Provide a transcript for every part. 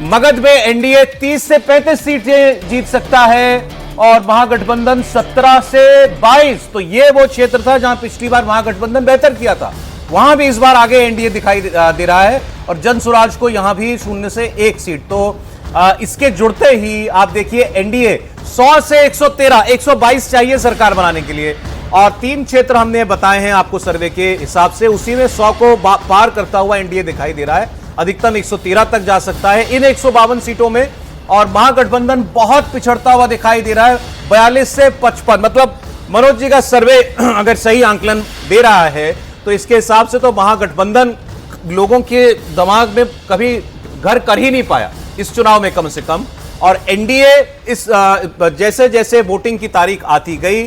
मगध में एनडीए 30 से 35 सीटें जीत सकता है और महागठबंधन 17 से 22। तो ये वो क्षेत्र था जहां पिछली बार महागठबंधन बेहतर किया था, वहां भी इस बार आगे एनडीए दिखाई दे रहा है और जन स्वराज को यहां भी 0 से 1 सीट। तो इसके जुड़ते ही आप देखिए एनडीए 100 से 113, 122 चाहिए सरकार बनाने के लिए और 3 क्षेत्र हमने बताए हैं आपको सर्वे के हिसाब से, उसी में 100 को पार करता हुआ एनडीए दिखाई दे रहा है। अधिकतम 113 तक जा सकता है इन 152 सीटों में और महागठबंधन बहुत पिछड़ता हुआ दिखाई दे रहा है 42 से 55। मतलब मनोज जी का सर्वे अगर सही आंकलन दे रहा है तो इसके हिसाब से तो महागठबंधन लोगों के दिमाग में कभी घर कर ही नहीं पाया इस चुनाव में कम से कम। और एनडीए इस जैसे जैसे वोटिंग की तारीख आती गई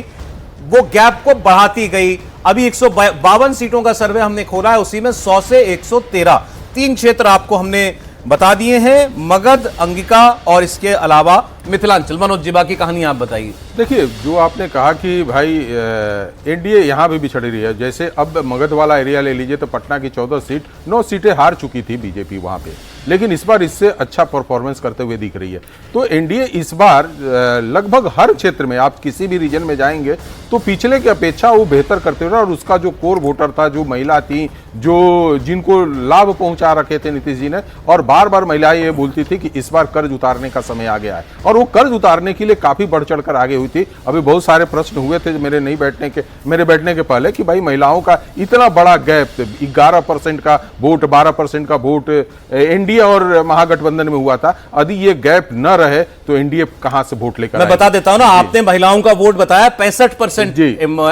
वो गैप को बढ़ाती गई। अभी 152 सीटों का सर्वे हमने खोला है, उसी में 100 से 113 3 क्षेत्र आपको हमने बता दिए हैं, मगध, अंगिका और इसके अलावा मिथिलांचल। मनोज जी बाकी कहानी आप बताइए। देखिए, जो आपने कहा कि भाई एनडीए यहां भी बिछड़ रही है, जैसे अब मगध वाला एरिया ले लीजिए तो पटना की 14 सीट 9 सीटें हार चुकी थी बीजेपी वहां पे, लेकिन इस बार इससे अच्छा परफॉर्मेंस करते हुए दिख रही है। तो एनडीए इस बार लगभग हर क्षेत्र में आप किसी भी रीजन में जाएंगे तो पिछले की अपेक्षा वो बेहतर करते हुए और उसका जो कोर वोटर था, जो महिला थी, जो जिनको लाभ पहुंचा रखे थे नीतीश जी ने, और बार बार महिलाएं ये बोलती थी कि इस बार कर्ज उतारने का समय आ गया है और वो कर्ज उतारने के लिए काफी बढ़ चढ़कर आगे हुई थी। अभी बहुत सारे प्रश्न हुए थे मेरे बैठने के पहले कि भाई महिलाओं का इतना बड़ा गैप, 11% का वोट, 12% का वोट एनडीए और महागठबंधन में हुआ था। यदि ये गैप न रहे तो एनडीए कहां से वोट लेकर? मैं बता देता हूं ना, आपने महिलाओं का वोट बताया 65%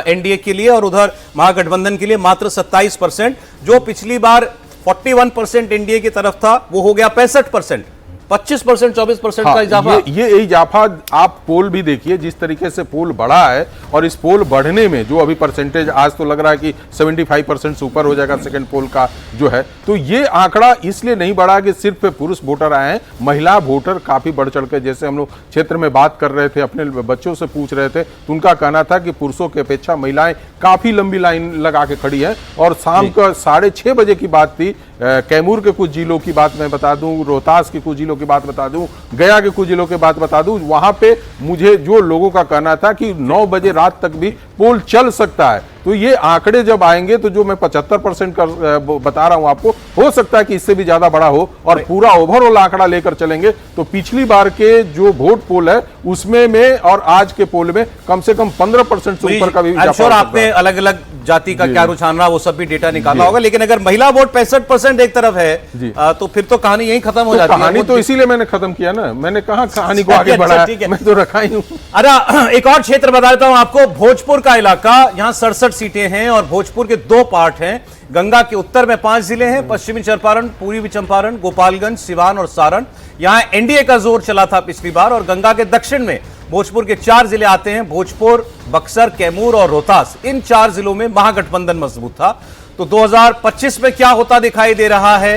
एनडीए के लिए और उधर महागठबंधन के लिए मात्र 27%। जो पिछली बार 41% एनडीए की तरफ था वो हो गया 65%, 25%, 24% का इजाफा। ये इजाफा आप पोल भी देखिए, जिस तरीके से पोल बढ़ा है और इस पोल बढ़ने में जो अभी परसेंटेज आज तो लग रहा है कि 75% से ऊपर हो जाएगा सेकंड पोल का जो है। तो ये आंकड़ा इसलिए नहीं बढ़ा कि सिर्फ पुरुष वोटर आए हैं, महिला वोटर काफी बढ़ चढ़ के, जैसे हम लोग क्षेत्र में बात कर रहे थे, अपने बच्चों से पूछ रहे थे तो उनका कहना था कि पुरुषों की अपेक्षा महिलाएं काफी लंबी लाइन लगा के खड़ी है। और शाम का 6:30 बजे की बात थी, कैमूर के कुछ जिलों की बात मैं बता दूं, रोहतास के कुछ जिलों की बात बता दूं, गया के कुछ जिलों की बात बता दूं, वहां पे मुझे जो लोगों का कहना था कि 9 बजे रात तक भी पोल चल सकता है। तो ये आंकड़े जब आएंगे तो जो मैं 75% का बता रहा हूं आपको, हो सकता है कि इससे भी ज्यादा बड़ा हो और पूरा ओवरऑल आंकड़ा लेकर चलेंगे तो पिछली बार के जो वोट पोल है उसमें में और आज के पोल में कम से कम 15% से ऊपर का भी आपने अलग अलग जाति का क्या रुझान रहा वो सब भी डेटा निकाला होगा। लेकिन अगर महिला वोट 65% एक तरफ है तो फिर तो कहानी यहीं खत्म हो जाती है। कहानी तो इसीलिए मैंने खत्म किया ना, मैंने कहा कहानी को आगे बढ़ाया, मैं तो रखा ही हूं। अरे एक और क्षेत्र बता देता हूं आपको, भोजपुर का इलाका, यहां 67 सीटें हैं और भोजपुर के 2 पार्ट हैं। गंगा के उत्तर में 5 जिले हैं, पश्चिमी चंपारण, पूर्वी चंपारण, गोपालगंज, सिवान और सारण। यहां एनडीए का जोर चला था पिछली बार। और गंगा के दक्षिण में भोजपुर के 4 जिले आते हैं, भोजपुर, बक्सर, कैमूर और रोहतास। इन 4 जिलों में महागठबंधन मजबूत था। तो 2025 में क्या होता दिखाई दे रहा है,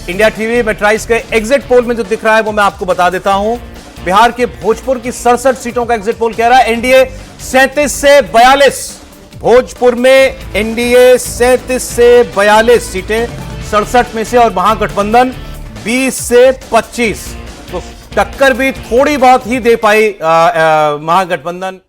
इंडिया टीवी मेट्राइज के एग्जिट पोल में जो दिख रहा है वो मैं आपको बता देता हूं। बिहार के भोजपुर की 67 सीटों का एग्जिट पोल कह रहा है एनडीए 37 से 42। भोजपुर में एनडीए 37 से 42 सीटें 67 में से और महागठबंधन 20 से 25। तो टक्कर भी थोड़ी बहुत ही दे पाई महागठबंधन।